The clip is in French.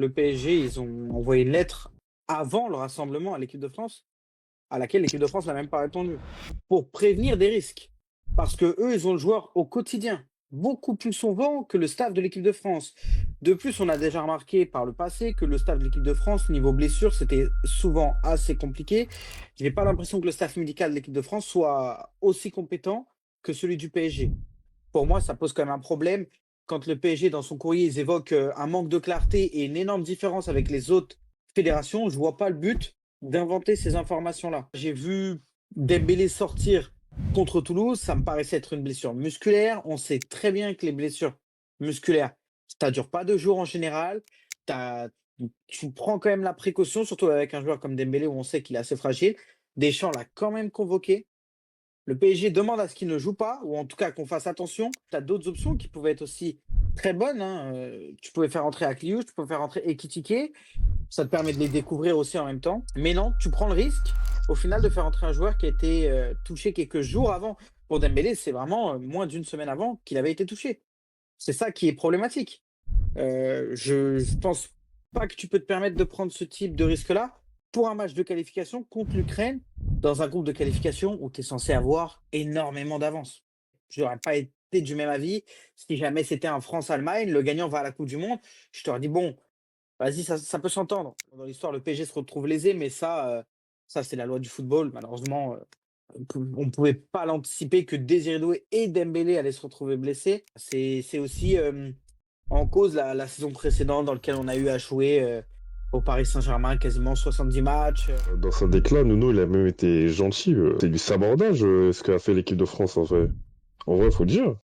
Le PSG, ils ont envoyé une lettre avant le rassemblement à l'équipe de France, à laquelle l'équipe de France n'a même pas répondu, pour prévenir des risques. Parce que eux, ils ont le joueur au quotidien, beaucoup plus souvent que le staff de l'équipe de France. De plus, on a déjà remarqué par le passé que le staff de l'équipe de France, niveau blessure, c'était souvent assez compliqué. Je n'ai pas l'impression que le staff médical de l'équipe de France soit aussi compétent que celui du PSG. Pour moi, ça pose quand même un problème. Quand le PSG, dans son courrier, ils évoquent un manque de clarté et une énorme différence avec les autres fédérations, je ne vois pas le but d'inventer ces informations-là. J'ai vu Dembélé sortir contre Toulouse, ça me paraissait être une blessure musculaire. On sait très bien que les blessures musculaires, ça ne dure pas 2 jours en général. T'as- Tu prends quand même la précaution, surtout avec un joueur comme Dembélé où on sait qu'il est assez fragile. Deschamps l'a quand même convoqué. Le PSG demande à ce qu'il ne joue pas, ou en tout cas qu'on fasse attention. Tu as d'autres options qui pouvaient être aussi très bonnes, hein. Tu pouvais faire entrer Akliouche, tu peux faire entrer Ekitike. Ça te permet de les découvrir aussi en même temps. Mais non, tu prends le risque, au final, de faire entrer un joueur qui a été touché quelques jours avant. Pour Dembélé, c'est vraiment moins d'une semaine avant qu'il avait été touché. C'est ça qui est problématique. Je pense pas que tu peux te permettre de prendre ce type de risque-là pour un match de qualification contre l'Ukraine dans un groupe de qualification où tu es censé avoir énormément d'avance. Je n'aurais pas été du même avis si jamais c'était un France-Allemagne, le gagnant va à la Coupe du Monde. Je t'aurais dit, bon, vas-y, ça peut s'entendre. Dans l'histoire, le PSG se retrouve lésé, mais ça c'est la loi du football. Malheureusement, on ne pouvait pas l'anticiper que Désiré Doué et Dembélé allaient se retrouver blessés. C'est aussi en cause la saison précédente dans laquelle on a eu à jouer au Paris Saint-Germain quasiment 70 matchs. Dans sa déclat, Nuno, il a même été gentil. C'est du sabordage, ce qu'a fait l'équipe de France, en vrai. En vrai, faut le dire.